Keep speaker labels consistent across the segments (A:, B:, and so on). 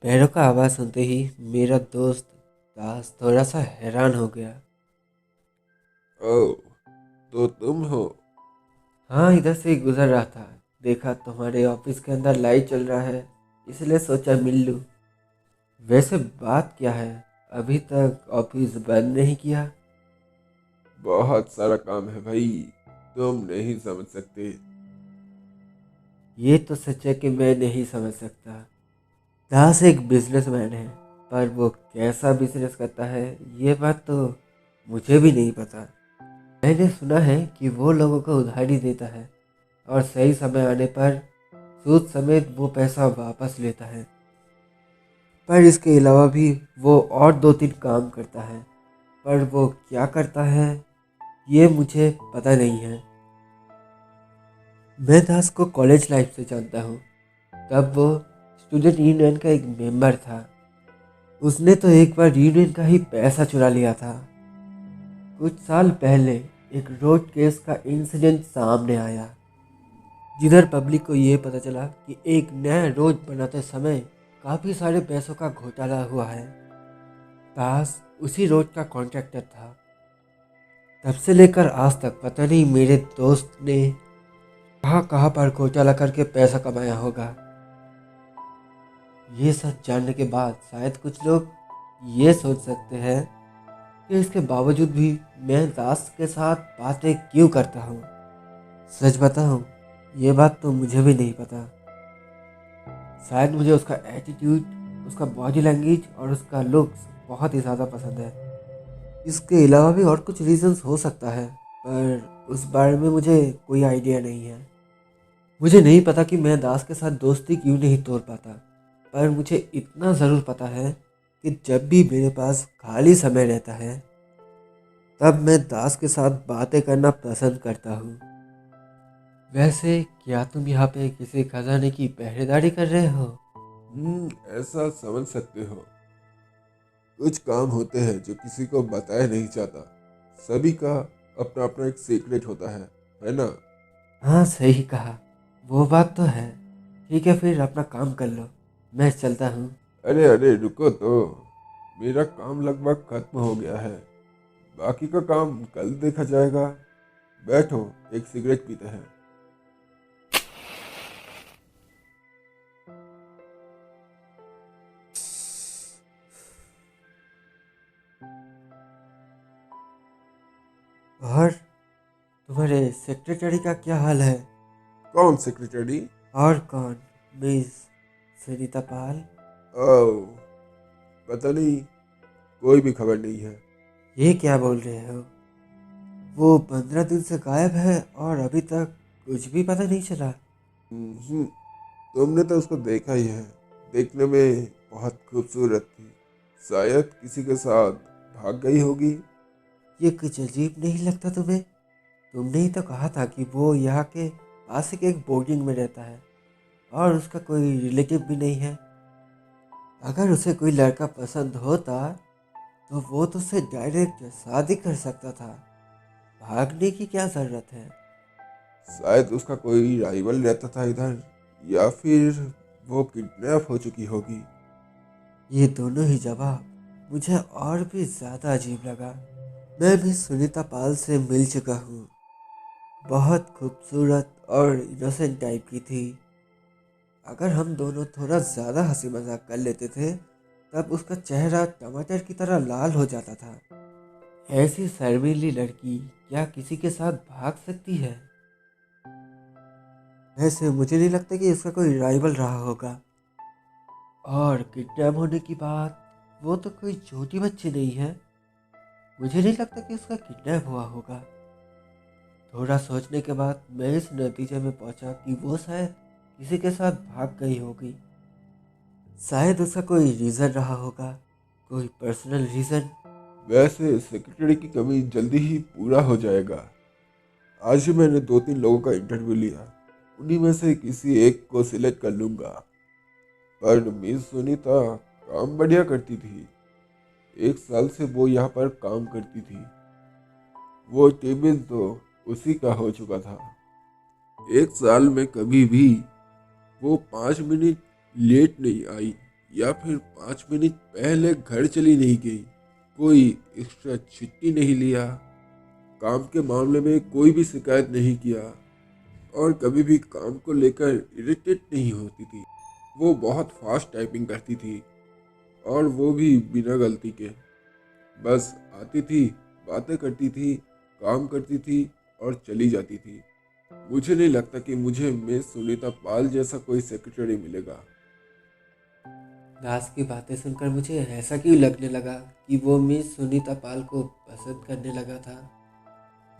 A: पैरों का आवाज़ सुनते ही मेरा दोस्त दास थोड़ा सा हैरान हो गया।
B: ओह, तो तुम हो।
A: हाँ, इधर से ही गुजर रहा था। देखा तुम्हारे ऑफिस के अंदर लाइट चल रहा है, इसलिए सोचा मिल लूँ। वैसे बात क्या है, अभी तक ऑफिस बंद नहीं किया?
B: बहुत सारा काम है भाई, तुम नहीं समझ सकते।
A: ये तो सच है कि मैं नहीं समझ सकता। दास एक बिजनेसमैन है, पर वो कैसा बिजनेस करता है ये बात तो मुझे भी नहीं पता। मैंने सुना है कि वो लोगों को उधारी देता है और सही समय आने पर सूद समेत वो पैसा वापस लेता है। पर इसके अलावा भी वो और दो तीन काम करता है, पर वो क्या करता है ये मुझे पता नहीं है। मैं दास को कॉलेज लाइफ से जानता हूँ। तब वो स्टूडेंट यूनियन का एक मेंबर था। उसने तो एक बार यूनियन का ही पैसा चुरा लिया था। कुछ साल पहले एक रोड केस का इंसिडेंट सामने आया, जिधर पब्लिक को ये पता चला कि एक नया रोड बनाते समय काफ़ी सारे पैसों का घोटाला हुआ है। दास उसी रोड का कॉन्ट्रैक्टर था। तब से लेकर आज तक पता नहीं मेरे दोस्त ने कहाँ कहाँ पर घोटाला करके पैसा कमाया होगा। ये सच जानने के बाद शायद कुछ लोग ये सोच सकते हैं कि इसके बावजूद भी मैं दास के साथ बातें क्यों करता हूँ। सच बताऊँ, ये बात तो मुझे भी नहीं पता। शायद मुझे उसका एटीट्यूड, उसका बॉडी लैंग्वेज और उसका लुक्स बहुत ही ज़्यादा पसंद है। इसके अलावा भी और कुछ रीजंस हो सकता है, पर उस बारे में मुझे कोई आइडिया नहीं है। मुझे नहीं पता कि मैं दास के साथ दोस्ती क्यों नहीं तोड़ पाता, पर मुझे इतना ज़रूर पता है कि जब भी मेरे पास खाली समय रहता है तब मैं दास के साथ बातें करना पसंद करता हूँ। वैसे क्या तुम यहाँ पे किसी खजाने की पहरेदारी कर रहे हो?
B: ऐसा समझ सकते हो। कुछ काम होते हैं जो किसी को बताया नहीं जाता। सभी का अपना अपना एक सीक्रेट होता है ना।
A: हाँ, सही कहा। वो बात तो है। ठीक है, फिर अपना काम कर लो, मैं चलता हूँ।
B: अरे अरे रुको तो, मेरा काम लगभग खत्म हो गया है। बाकी का काम कल देखा जाएगा। बैठो, एक सिगरेट पीते हैं।
A: और तुम्हारे सेक्रेटरी का क्या हाल है?
B: कौन सेक्रेटरी?
A: और कौन? मिस सुनीता पाल?
B: ओह, पता नहीं, कोई भी खबर नहीं है।
A: ये क्या बोल रहे हो? वो 15 दिन से गायब है और अभी तक कुछ भी पता नहीं चला।
B: हम्म, तुमने तो उसको देखा ही है। देखने में बहुत खूबसूरत थी। शायद किसी के साथ भाग गई होगी।
A: ये कुछ अजीब नहीं लगता तुम्हें? तुमने ही तो कहा था कि वो यहाँ के पास ही के एक बोर्डिंग में रहता है और उसका कोई रिलेटिव भी नहीं है। अगर उसे कोई लड़का पसंद होता तो वो तो उससे डायरेक्ट शादी कर सकता था। भागने की क्या ज़रूरत है?
B: शायद उसका कोई राइवल रहता था इधर, या फिर वो किडनैप हो चुकी होगी।
A: ये दोनों ही जवाब मुझे और भी ज़्यादा अजीब लगा। मैं भी सुनीता पाल से मिल चुका हूँ। बहुत खूबसूरत और इनोसेंट टाइप की थी। अगर हम दोनों थोड़ा ज़्यादा हंसी मजाक कर लेते थे तब उसका चेहरा टमाटर की तरह लाल हो जाता था। ऐसी शर्मीली लड़की क्या किसी के साथ भाग सकती है? वैसे मुझे नहीं लगता कि इसका कोई राइवल रहा होगा। और किडनैप होने की बात, वो तो कोई छोटी बच्ची नहीं है। मुझे नहीं लगता कि उसका किडनैप हुआ होगा। थोड़ा सोचने के बाद मैं इस नतीजे में पहुंचा कि वो शायद किसी के साथ भाग गई होगी। शायद उसका कोई रीज़न रहा होगा, कोई पर्सनल रीज़न।
B: वैसे सेक्रेटरी की कमी जल्दी ही पूरा हो जाएगा। आज ही मैंने दो तीन लोगों का इंटरव्यू लिया। उन्हीं में से किसी एक को सिलेक्ट कर लूंगा। पर मिस सुनीता काम बढ़िया करती थी। एक साल से वो यहाँ पर काम करती थी। वो टेबल तो उसी का हो चुका था। एक साल में कभी भी वो 5 मिनट लेट नहीं आई। या फिर 5 मिनट पहले घर चली नहीं गई, कोई एक्स्ट्रा छुट्टी नहीं लिया, काम के मामले में कोई भी शिकायत नहीं किया और कभी भी काम को लेकर इरिटेट नहीं होती थी। वो बहुत फास्ट टाइपिंग करती थी और वो भी बिना गलती के। बस आती थी, बातें करती थी, काम करती थी और चली जाती थी। मुझे नहीं लगता कि मुझे मिस सुनीता पाल जैसा कोई सेक्रेटरी मिलेगा।
A: दास की बातें सुनकर मुझे ऐसा क्यों लगने लगा कि वो मिस सुनीता पाल को पसंद करने लगा था।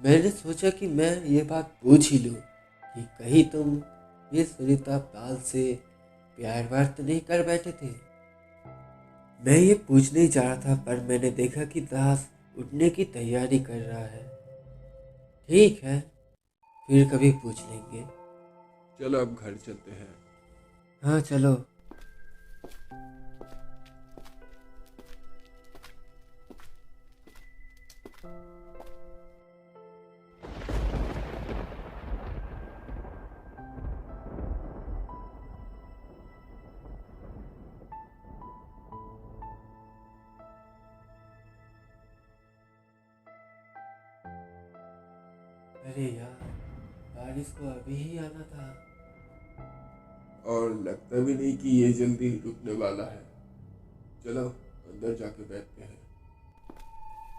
A: मैंने सोचा कि मैं ये बात पूछ ही लूँ कि कहीं तुम मिस सुनीता पाल से प्यार व्यार तो नहीं कर बैठे थे। मैं ये पूछने ही जा रहा था पर मैंने देखा कि दास उठने की तैयारी कर रहा है। ठीक है, फिर कभी पूछ लेंगे।
B: चलो अब घर चलते हैं।
A: हाँ चलो। अरे यार, बारिश को अभी ही आना था।
B: और लगता भी नहीं कि ये जल्दी रुकने वाला है। चलो अंदर जाके बैठते हैं।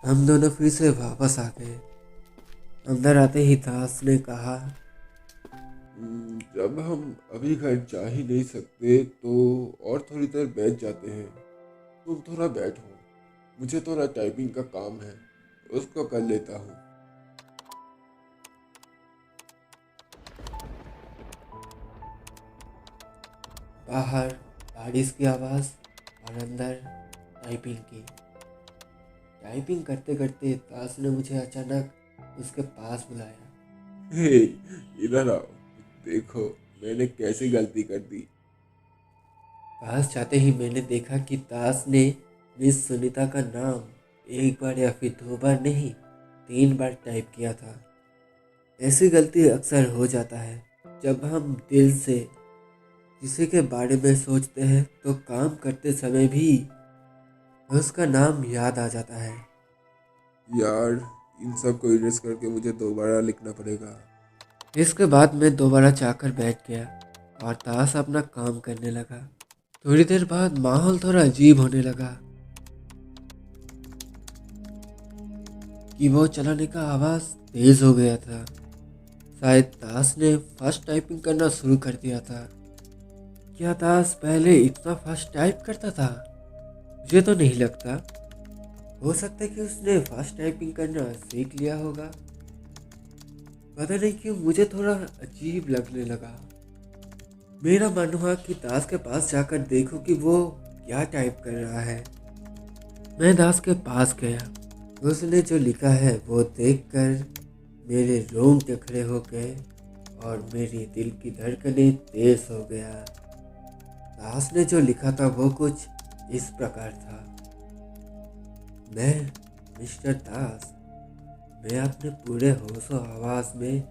A: हम दोनों फिर से वापस आ गए। अंदर आते ही दास ने कहा,
B: जब हम अभी घर जा ही नहीं सकते तो और थोड़ी देर बैठ जाते हैं। तुम थोड़ा बैठो, मुझे थोड़ा टाइपिंग का काम है, उसको कर लेता हूँ।
A: बाहर बारिश की आवाज़ और अंदर टाइपिंग की। टाइपिंग करते करते दास ने मुझे अचानक उसके पास बुलाया।
B: हे, इधर आओ, देखो मैंने कैसी गलती कर दी।
A: पास जाते ही मैंने देखा कि दास ने मिस सुनीता का नाम एक बार या फिर 2 बार नहीं 3 बार टाइप किया था। ऐसी गलती अक्सर हो जाता है जब हम दिल से किसी के बारे में सोचते हैं तो काम करते समय भी उसका नाम याद आ जाता है।
B: यार, इन सब को इरेज करके मुझे दोबारा लिखना पड़ेगा।
A: इसके बाद मैं दोबारा जाकर बैठ गया और दास अपना काम करने लगा। थोड़ी देर बाद माहौल थोड़ा अजीब होने लगा। कीबोर्ड चलाने का आवाज़ तेज हो गया था। शायद दास ने फास्ट टाइपिंग करना शुरू कर दिया था। क्या दास पहले इतना फास्ट टाइप करता था? मुझे तो नहीं लगता। हो सकता है कि उसने फास्ट टाइपिंग करना सीख लिया होगा। पता नहीं क्यों मुझे थोड़ा अजीब लगने लगा। मेरा मन हुआ कि दास के पास जाकर देखूं कि वो क्या टाइप कर रहा है। मैं दास के पास गया। उसने जो लिखा है वो देखकर मेरे रोंगटे खड़े हो गए और मेरी दिल की धड़कनें तेज हो गया। दास ने जो लिखा था वो कुछ इस प्रकार था। मैं मिस्टर दास, मैं अपने पूरे होशो हवास में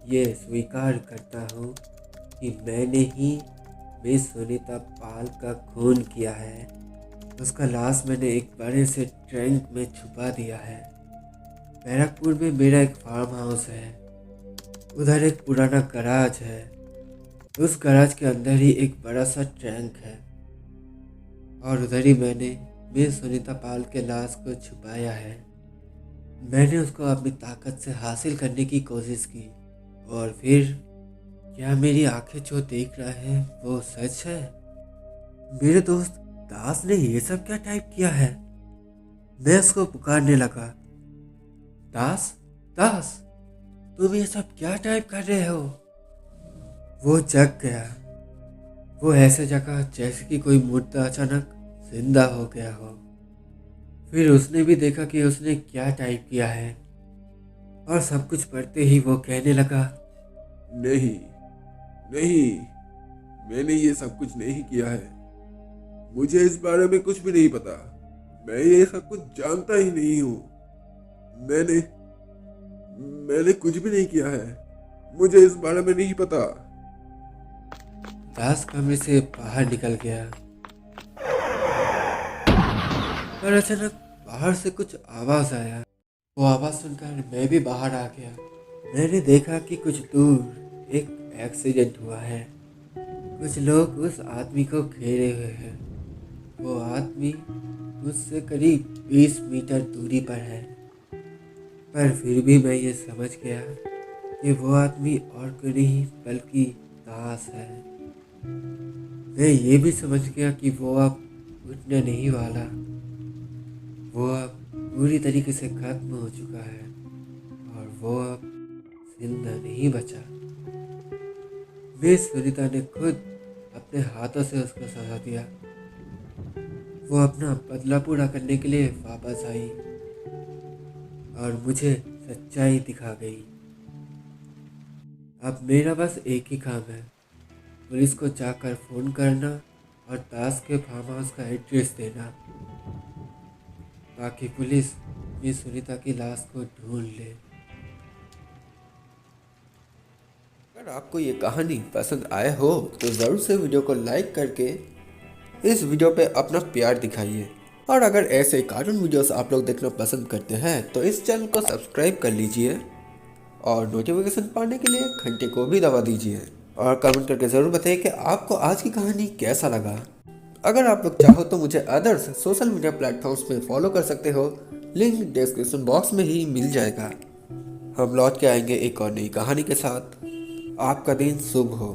A: ये स्वीकार करता हूँ कि मैंने ही मिस सुनीता पाल का खून किया है। उसका लाश मैंने एक बड़े से ट्रंक में छुपा दिया है। बैरकपुर में मेरा एक फार्म हाउस है। उधर एक पुराना गराज है। उस गराज के अंदर ही एक बड़ा सा ट्रंक है और उधर ही मैंने मिस सुनीता पाल के लाश को छुपाया है। मैंने उसको अपनी ताकत से हासिल करने की कोशिश की और फिर क्या मेरी आंखें जो देख रहा है वो सच है? मेरे दोस्त दास ने ये सब क्या टाइप किया है? मैं उसको पुकारने लगा, दास, दास, तुम ये सब क्या टाइप कर रहे हो? वो जग गया। वो ऐसे जगा जैसे कि कोई मुर्दा अचानक जिंदा हो गया हो। फिर उसने भी देखा कि उसने क्या टाइप किया है और सब कुछ पढ़ते ही वो कहने लगा,
B: नहीं नहीं, मैंने ये सब कुछ नहीं किया है। मुझे इस बारे में कुछ भी नहीं पता। मैं ये सब कुछ जानता ही नहीं हूँ। मैंने कुछ भी नहीं किया है। मुझे इस बारे में नहीं पता।
A: दास कमरे से बाहर निकल गया। पर अचानक बाहर से कुछ आवाज़ आया। वो आवाज़ सुनकर मैं भी बाहर आ गया। मैंने देखा कि कुछ दूर एक एक्सीडेंट हुआ है। कुछ लोग उस आदमी को घेरे हुए हैं। वो आदमी मुझसे करीब 20 मीटर दूरी पर है, पर फिर भी मैं ये समझ गया कि वो आदमी और कोई नहीं बल्कि दास है। मैं ये भी समझ गया कि वो अब उठने नहीं वाला। वो अब पूरी तरीके से खत्म हो चुका है और वो अब जिंदा नहीं बचा। मिस सुनीता ने खुद अपने हाथों से उसको सजा दिया। वो अपना बदला पूरा करने के लिए वापस आई और मुझे सच्चाई दिखा गई। अब मेरा बस एक ही काम है, पुलिस को जाकर फ़ोन करना और दास के फार्म हाउस का एड्रेस देना, ताकि पुलिस मिस सुनीता की लाश को ढूंढ ले।
C: अगर आपको ये कहानी पसंद आए हो तो ज़रूर से वीडियो को लाइक करके इस वीडियो पे अपना प्यार दिखाइए। और अगर ऐसे कार्टून वीडियोस आप लोग देखना पसंद करते हैं तो इस चैनल को सब्सक्राइब कर लीजिए और नोटिफिकेशन पाने के लिए घंटे को भी दबा दीजिए। और कमेंट करके ज़रूर बताइए कि आपको आज की कहानी कैसा लगा। अगर आप लोग चाहो तो मुझे अदर्स सोशल मीडिया प्लेटफॉर्म्स पे फॉलो कर सकते हो, लिंक डिस्क्रिप्शन बॉक्स में ही मिल जाएगा। हम लौट के आएंगे एक और नई कहानी के साथ। आपका दिन शुभ हो।